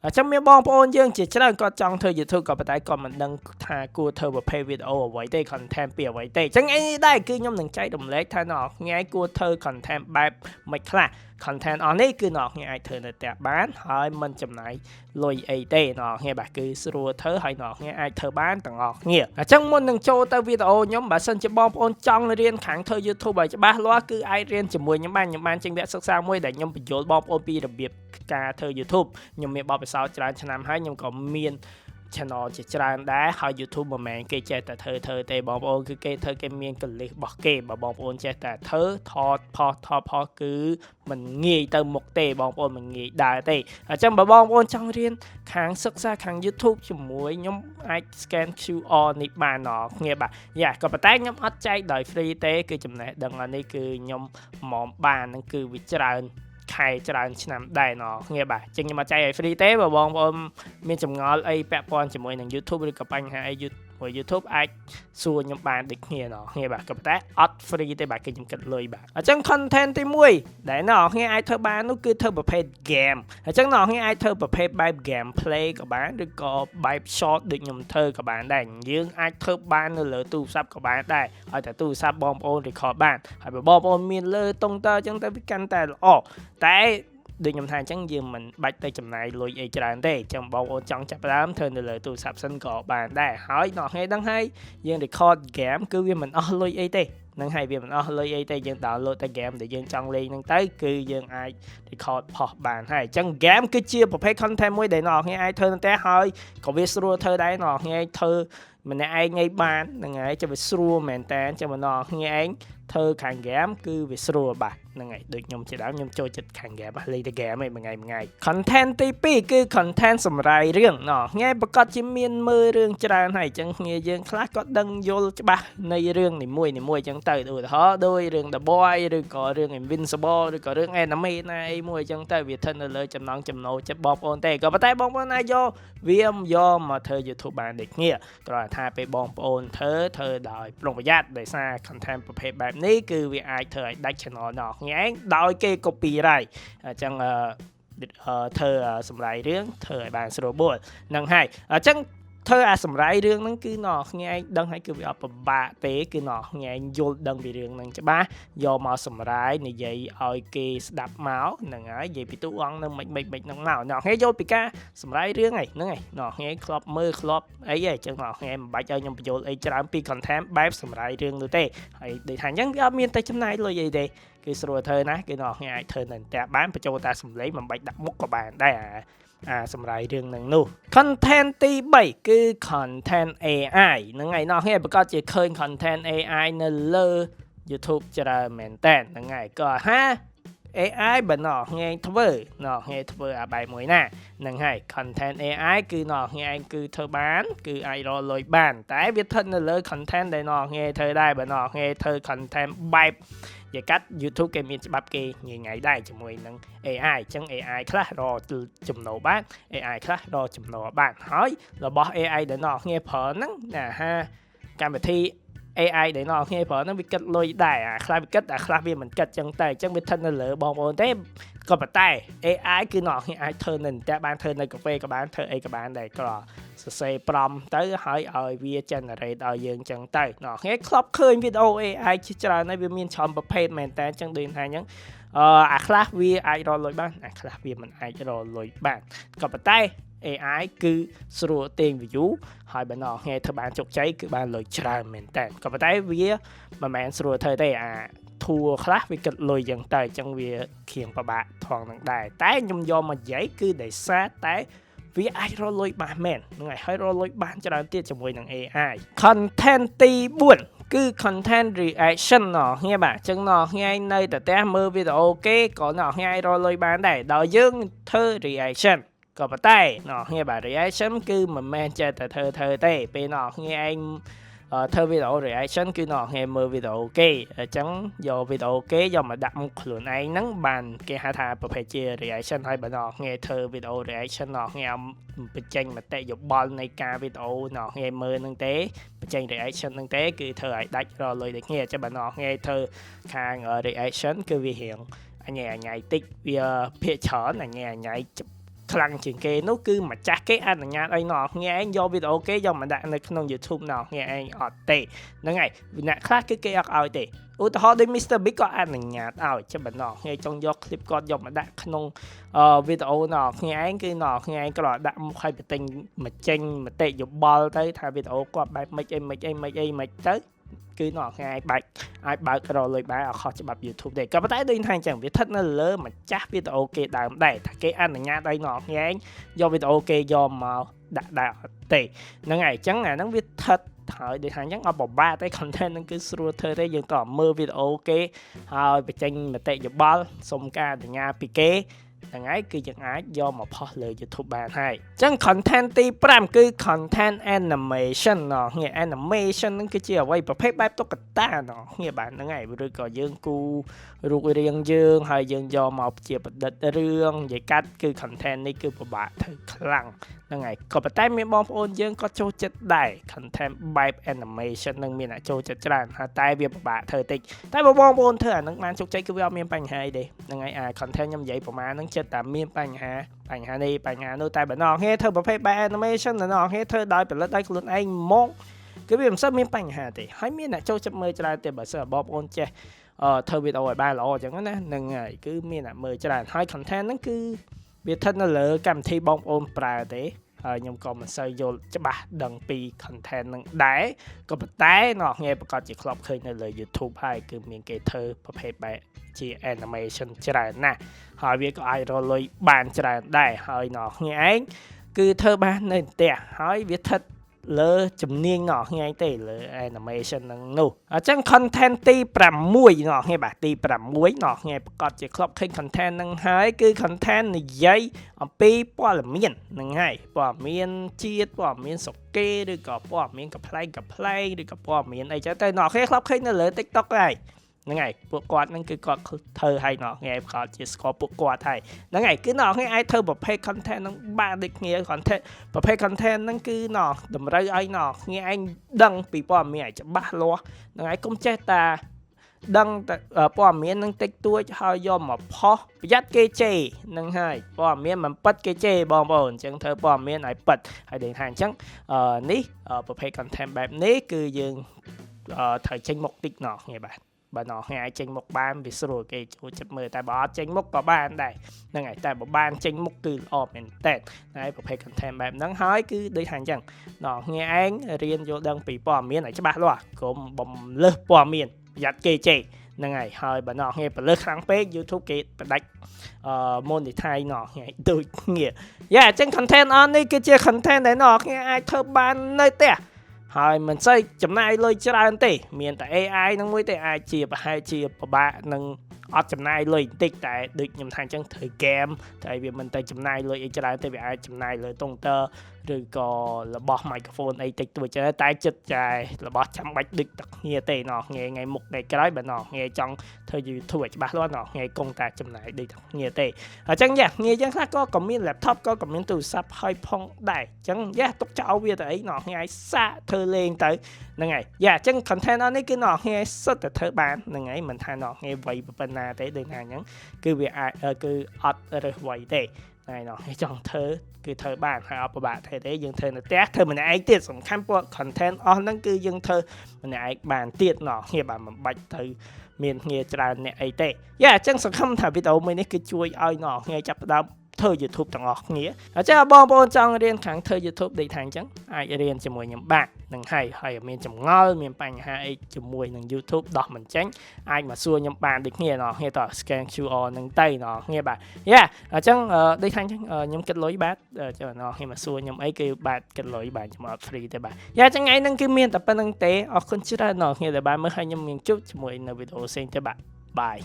ចាំមានបងប្អូនយើងជាច្រើនគាត់ចង់ធ្វើ YouTube ក៏ប៉ុន្តែគាត់មិនដឹងថាគួរធ្វើប្រភេទវីដេអូអ្វីទេ content ពីអ្វីទេអញ្ចឹងឯនេះដែរគឺខ្ញុំនឹងចែករំលែកថាអ្នកនរគួរធ្វើ content បែបមិនខ្លះ content អស់នេះគឺអ្នកនរអាចធ្វើនៅផ្ទះបានហើយមិនចំណាយលុយអីទេអ្នកនរបាទគឺស្រួលធ្វើហើយអ្នកនរអាចធ្វើបានទាំងអស់គ្នាអញ្ចឹងមុននឹងចូលទៅវីដេអូខ្ញុំបើសិនជាបងប្អូនចង់រៀនខាងធ្វើ YouTube ឲ្យច្បាស់លាស់គឺអាចរៀនជាមួយខ្ញុំបានចេញវគ្គសិក្សាមួយដែលខ្ញុំបញ្យល់បងប្អូនពីរបៀបការធ្វើ YouTube ខ្ញុំមានបទពិសោធន៍ច្រើនឆ្នាំហើយខ្ញុំក៏មាន channel ជាច្រើនដែរហើយ YouTube មិនមែនគេចេះតែធ្វើទេបងប្អូនគឺគេធ្វើគេមានកលិះរបស់គេបើបងប្អូនចេះតែធ្វើថតផុសគឺមិនងាយទៅមុខទេបងប្អូនមិនងាយដើរទេអញ្ចឹងបើបងប្អូនចង់រៀនខាងសិក្សាខាង YouTube ជាមួយខ្ញុំអាច scan QR នេះបានគ្នាបាទយ៉ាក៏ប៉ុន្តែខ្ញុំអត់ចែកដោយ free ទេគឺចំណេះដឹងអានេះគឺខ្ញុំមកបានហ្នឹងគឺវាច្រើនខែច្រើនឆ្នាំដែរគ្នាបាទចឹងខ្ញុំមកចែកឲ្យ free ទេបើបងប្អូនមានចម្ងល់អីពាក់ព័ន្ធជាមួយនឹង YouTube ឬក៏បញ្ហាអី YouTube អាចសួរខ្ញុំបានដូចគ្នាគ្នាបាទក៏ប៉ុន្តែអត់ free ទេបាទគឺខ្ញុំគិតលុយបាទអញ្ចឹង content ទី1ដែលគ្នាអាចធ្វើបាននោះគឺធ្វើប្រភេទ game អញ្ចឹងគ្នាអាចធ្វើប្រភេទបែប game play ក៏បានឬក៏បែប short ដូចខ្ញុំធ្វើក៏បានដែរយើងអាចធ្វើបាននៅលើទូរស័ព្ទក៏បានដែរឲ្យតែទូរស័ព្ទបងប្អូន record បានហើយបើបងប្អូនមានលើតុងតើអញ្ចឹងទៅវាកាន់តែល្អតែដូចខ្ញុំថាអញ្ចឹងយើងមិនបាច់ទៅចំណាយលុយអីច្រើនទេអញ្ចឹងបងប្អូនចង់ចាប់ផ្ដើមធ្វើនៅលើទូរស័ព្ទសិនក៏បានដែរហើយអ្នកគ្នាដឹងហើយយើង record game គឺវាមិនអស់លុយអីទេនឹងហើយវាមិនអស់លុយអីទេយើង download តែ game ដែលយើងចង់លេងហ្នឹងទៅគឺយើងអាច record ផុសបានហើយអញ្ចឹង game គឺជាប្រភេទ content មួយដែលអ្នកគ្នាអាចធ្វើទៅតែហើយក៏វាស្រួលធ្វើដែរអ្នកគ្នាធ្វើម្នាក់ឯងឯងបានហ្នឹងហើយចាំវាស្រួលមែនតើចាំម្ដងគ្នាឯងធ្វើខាង game គឺវាស្រួលបាទហ្នឹងហើយដូចខ្ញុំជាដើមខ្ញុំចូលចិត្តខាង game លេងតែ game ឯងមួយថ្ងៃ content ទី2គឺ content សម្រាយរឿងថ្ងៃប្រកាសជាមានមើលរឿងច្រើនហើយអញ្ចឹងគ្នាយើងខ្លះក៏ដឹងយល់ច្បាស់នៃរឿងនីមួយអញ្ចឹងទៅឧទាហរណ៍ដូចរឿង The Boy ឬក៏រឿង Invincible ឬក៏រឿង anime ណាអីមួយអញ្ចឹងទៅវាស្ថិតនៅលើចំណង់ចំណូលចិត្តបងប្អូនទេក៏ប៉ុន្តែបងប្អូនអាចយកវាយកមកធ្វើ YouTube បានដូចគ្នាគ្រាន់តែថាពេលបងប្អូនធ្វើដោយប្រុងប្រយ័ត្នដោយសារ content ប្រភេទបែបនេះគឺវាអាចធ្វើឲ្យដាច់ channel អ្នកឯងដោយគេ copyright អញ្ចឹងធ្វើសម្រាយរឿងធ្វើឲ្យបានស្រួលបួលហ្នឹងហើយអញ្ចឹងធ្វើអាសម្រាយរឿងហ្នឹងគឺអ្នកឯងដឹងហើយគឺវាអត់ពិបាកទេគឺអ្នកឯងយល់ដឹងពីរឿងហ្នឹងច្បាស់យកមកសម្រាយនិយាយឲ្យគេស្ដាប់មកហ្នឹងហើយនិយាយពីតួអង្គនឹងមិនហ្នឹងមកអ្នកឯងយល់ពីការសម្រាយរឿងហ្នឹងហើយអ្នកឯងធ្លាប់មើលធ្លាប់អីអញ្ចឹងអ្នកឯងមិនបាច់ឲ្យខ្ញុំបញ្យល់អីច្រើនពី content បែបសម្រាយរឿងនោះទេហើយដូចថាអញ្ចឹងវាអត់មានតែចំណាយលុយអីទេគឺស្រួលធ្វើណាគឺអ្នកឯងអាចធ្វើនៅផ្ទះបានបញ្ចូលតែសំឡេងមិនបាច់ដាក់មុខក៏បានដែរសម្រាប់រឿងនឹងនោះ content ទី3គឺ content AI ហ្នឹងហើយអ្នកប្រកាសជាឃើញ content AI នៅលើ YouTube ច្រើនមែនតើហ្នឹងហើយក៏AI បើអ្នកធ្វើអាបែបមួយណាហ្នឹងហើយ content AI គឺអ្នកគឺធ្វើបានគឺអាចរកលុយបានតែវាស្ថិតនៅលើ content ដែលអ្នកធ្វើដែរបើអ្នកធ្វើ content បែបនិយាយកាត់ YouTube គេមានច្បាប់គេញ៉ៃដែរជាមួយនឹង AI អញ្ចឹង AI ខ្លះរកចំណូលបាន AI ខ្លះរកចំណូលបានហើយរបស់ AI ដែលអ្នកប្រើហ្នឹងកម្មវិធី AI ដែលអ្នកប្រើហ្នឹងវាគិតលុយដែរខ្លះវាគិតខ្លះវាមិនគិតអញ្ចឹងតែអញ្ចឹងវាស្ថិតនៅលើបងប្អូនទេក៏ប៉ុន្តែ AI គឺអ្នកអាចធ្វើនៅផ្ទះបានធ្វើនៅកាហ្វេក៏បានធ្វើអីក៏បានដែរក៏សរសេរប្រំទៅហើយឲ្យវា generate ឲ្យយើងអញ្ចឹងទៅអ្នកធ្លាប់ឃើញវីដេអូ AI ជាច្រើនហើយវាមានច្រើនប្រភេទមែនតើអញ្ចឹងដូចថាអញ្ចឹងអាខ្លះវាអាចរកលុយបានអាខ្លះវាមិនអាចរកលុយបានក៏ប៉ុន្តែ AI គឺស្រួលទាញ view ហើយបើអ្នកធ្វើបានជោគជ័យគឺបានលុយច្រើនមែនតើក៏ប៉ុន្តែវាមិនមែនស្រួលធ្វើទេធួខ្លះវាគិតលុយយ៉ាងទៅអញ្ចឹងវាខៀងពិបាកថងនឹងដែរតែខ្ញុំយកមកនិយាយគឺដោយសារតែវាអាចរកលុយបានមែនហ្នឹងហើយរកលុយបានច្រើនទៀតជាមួយនឹង AI content ទី4គឺ content reaction បាទអញ្ចឹងនៅតែផ្ទះមើលវីដេអូគេក៏រកលុយបានដែរដោយយើងធ្វើ reaction ក៏ប៉ុន្តែបាទ reaction គឺមិនមែនចេះតែធ្វើទេពេលឯងធ្វើវីដេអូ reaction គឺមើលវីដេអូគេអញ្ចឹងយកវីដេអូគេយកមកដាក់មុខខ្លួនឯងហ្នឹងបានគេហៅថាប្រភេទជា reaction ហើយបើធ្វើវីដេអូ reaction បញ្ចេញមតិយោបល់នៃការវីដេអូមើលហ្នឹងទេបញ្ចេញ reaction ហ្នឹងទេគឺធ្វើឲ្យដាច់រលុយដូចគ្នាចាំបើធ្វើខាង reaction គឺវារៀងអញ៉ៃតិចវាភាកច្រើនអញ៉ៃ ខ្លាំងជាងគេនោះគឺម្ចាស់គេអនុញ្ញាតឲ្យអ្នកគ្នាឯងយកវីដេអូគេយកមកដាក់នៅក្នុង YouTube អ្នកគ្នាឯងអត់ទេហ្នឹងហើយអ្នកខ្លះគឺគេអត់ឲ្យទេឧទាហរណ៍ដូច Mr. Big ក៏អនុញ្ញាតឲ្យចាំបើអ្នកគ្នាចង់យក clip គាត់យកមកដាក់ក្នុងវីដេអូអ្នកគ្នាឯងគឺអ្នកគ្នាឯងក៏ដាក់មុខឲ្យបញ្ចេញមតិយោបល់ទៅថាវីដេអូគាត់បែបមិនទៅគឺអ្នកថ្ងៃអាចបើករលុយបានអត់ខុសច្បាប់ YouTube ទេក៏ប៉ុន្តែដូចថាអញ្ចឹងវាស្ថិតនៅលើម្ចាស់វីដេអូគេដើមដែរថាគេអនុញ្ញាតឲ្យអ្នកថ្ងៃយកវីដេអូគេយកមកដាក់ដែរអត់ទេហ្នឹងហើយអញ្ចឹងអាហ្នឹងវាស្ថិតហើយដូចថាអញ្ចឹងអត់ពិបាកទេ content ហ្នឹងគឺស្រួលធ្វើទេយើងក៏មើលវីដេអូគេហើយបញ្ចេញមតិយោបល់សុំការអនុញ្ញាតពីគេហ្នឹងហើយគឺយើងអាចយកមកផុសលើ YouTube បានហើយអញ្ចឹង content ទី5គឺ content animation ណោះងារ animation ហ្នឹងគឺជាអ្វីប្រភេទបែបតុក្កតាណោះងារបានហ្នឹងហើយឬក៏យើងគូរូបរាងយើងហើយយើងយកមកជាប្រឌិតរឿងនិយាយកាត់គឺ content នេះគឺពិបាកធ្វើខ្លាំងហ្នឹងហើយក៏ប៉ុន្តែមានបងប្អូនយើងក៏ចូលចិត្តដែរ content បែប animation នឹងមានអ្នកចូលចិត្តច្រើនហើយតែវាពិបាកធ្វើតិចតែបងប្អូនធ្វើអានឹងបានជោគជ័យគឺវាអត់មានបញ្ហាអីទេហ្នឹងហើយអា content ខ្ញុំនិយាយប្រហែលហ្នឹងចិត្តតែមានបញ្ហានេះបញ្ហានោះតែបើណោះគេធ្វើប្រភេទបែប animation ណោះគេធ្វើដោយផលិតដោយខ្លួនឯងមកគឺវាមិនសូវមានបញ្ហាទេហើយមានអ្នកចូលចិត្តមើលច្រើនទេបើសិនបងប្អូនចេះធ្វើវីដេអូឲ្យបានល្អអញ្ចឹងណាហ្នឹងហើយគឺមានអ្នកមើលច្រើនហើយ content ហ្នឹងគឺវាស្ថិតនៅលើកម្មវិធីបងប្អូនប្រើទេហើយខ្ញុំក៏មិនសូវយល់ច្បាស់ដឹងពី content នឹងដែរក៏ប៉ុន្តែអ្នកងាយប្រកាសជាធ្លាប់ឃើញនៅលើ YouTube ហើយគឺមានគេធ្វើប្រភេទបែបជា animation ច្រើនណាស់ហើយវាក៏អាចរកលុយបានច្រើនដែរហើយអ្នកងាយឯងគឺធ្វើបាននៅផ្ទះហើយវាស្ថិតលើជំនាញអ្នកងាយទេលើ animation ហ្នឹងនោះអញ្ចឹង content ទី6អ្នកងាយបាទទី6អ្នកងាយប្រកាសជាធ្លាប់ឃើញ content ហ្នឹងហើយគឺ content និយាយអំពីព័ត៌មានហ្នឹងហើយព័ត៌មានជាតិព័ត៌មានសុគេឬក៏ព័ត៌មានកំ pl ឬក៏ព័ត៌មានអីចឹងទៅអ្នកងាយធ្លាប់ឃើញនៅលើ TikTok ហើយហ្នឹងហើយពួកគាត់ហ្នឹងគឺគាត់ធ្វើឲ្យអ្នកងាយប្រកាសជាស្គាល់ពួកគាត់ហើយហ្នឹងហើយគឺអ្នកងាយអាចធ្វើប្រភេទ content ហ្នឹងបានដូចគ្នា content ប្រភេទ content ហ្នឹងគឺអ្នកតម្រូវឲ្យអ្នកងាយឯងដឹងពីព័ត៌មានឲ្យច្បាស់លាស់ហ្នឹងហើយកុំចេះតាដឹងតែព័ត៌មាននឹងតិចតួចហើយយកមកផុសប្រយ័ត្នគេជេរហ្នឹងហើយព័ត៌មានមិនពិតគេជេរបងប្អូនអញ្ចឹងធ្វើព័ត៌មានឲ្យពិតហើយដូចថាអញ្ចឹងនេះប្រភេទ content បែបនេះគឺយើងត្រូវចេញមុខតិចណោះងាយបាទបើអ្នកងាយចេញមុខបានវាស្រួលគេចូលចិត្តមើលតែបើអត់ចេញមុខក៏បានដែរហ្នឹងហើយតែបើបានចេញមុខគឺល្អមែនតើហើយប្រភេទ content បែបហ្នឹងហើយគឺដូចថាអញ្ចឹងអ្នកងាយឯងរៀនយល់ដឹងពីព័ត៌មានឲ្យច្បាស់លាស់កុំបំលើសព័ត៌មានប្រយ័ត្នគេជេរហ្នឹងហើយបើអ្នកងាយពលឹះខ្លាំងពេក YouTube គេផ្ដាច់monetize អ្នកងាយដូចគ្នាយ៉ាអញ្ចឹង content អននេះគឺជា content ដែលអ្នកងាយអាចធ្វើបាននៅផ្ទះហើយមិនសូវចំណាយលុយច្រើនទេមានតែ AI ហ្នឹងមួយទេអាចជាប្រហែលជាពិបាកនឹងអត់ចំណាយលុយបន្តិចតែដូចខ្ញុំថាអញ្ចឹងធ្វើ game តែវាមិនទៅចំណាយលុយអីច្រើនទេវាអាចចំណាយលើតុងទ័រឬក៏របស់ microphone អីតិចតួចចឹងតែចិត្តចាយរបស់ចាំបាច់ដូចទឹកគ្នាទេណោះថ្ងៃមុខថ្ងៃក្រោយបើណោះថ្ងៃចង់ធ្វើ YouTube ឲ្យច្បាស់លាស់ណោះថ្ងៃគង់តែចំណាយដូចទឹកគ្នាទេអញ្ចឹងយ៉ាថ្ងៃចឹងខ្លះក៏មាន laptop ក៏មានទូរស័ព្ទហើយផងដែរអញ្ចឹងយ៉ាទុកចោលវាទៅអីណោះថ្ងៃសាកធ្វើលេងទៅហ្នឹងហើយយ៉ាអញ្ចឹង content នេះគឺណោះថ្ងៃសុទ្ធតែធ្វើបានហ្នឹងហើយមិនថាណោះថ្ងៃវ័យប៉ុណ្ណាទេដូចថាអញ្ចឹងគឺវាអាចគឺអត់រើសវ័យទេហើយណោះចង់ធ្វើគឺធ្វើបានហើយអត់ពិបាកទេយើងធ្វើនៅផ្ទះធ្វើម្នាក់ឯងទៀតសំខាន់ពួក content អស់ហ្នឹងគឺយើងធ្វើម្នាក់ឯងបានទៀតណោះគ្នាបានមិនបាច់ទៅមានគ្នាច្រើនអ្នកអីទេយ៉ាអញ្ចឹងសង្ឃឹមថាវីដេអូមួយនេះគឺជួយឲ្យណោះគ្នាចាប់ផ្ដើមធ្វើ YouTube ទាំងអស់គ្នាអញ្ចឹងបងប្អូនចង់រៀនខាងធ្វើ YouTube ដូចថាអញ្ចឹងអាចរៀនជាមួយខ្ញុំបាននឹងហើយមានចម្ងល់មានបញ្ហាអីជាមួយនឹង YouTube ដោះមិនចេញអាចមកសួរខ្ញុំបានដូចគ្នាណោះគ្នាត scan QR នឹងទៅណោះគ្នាបាទយ៉ាអញ្ចឹងដូចថាអញ្ចឹងខ្ញុំគិតលុយបាទចាំណោះគ្នាមកសួរខ្ញុំអីគឺបាទគិតលុយបាទខ្ញុំអត់ free ទេបាទយ៉ាអញ្ចឹងថ្ងៃហ្នឹងគឺមានតែប៉ុណ្្នឹងទេអរគុណច្រើនណោះគ្នាដែលបានមើលហើយខ្ញុំនឹងជួបជាមួយនៅវីដេអូផ្សេងទៀតបាទបាយ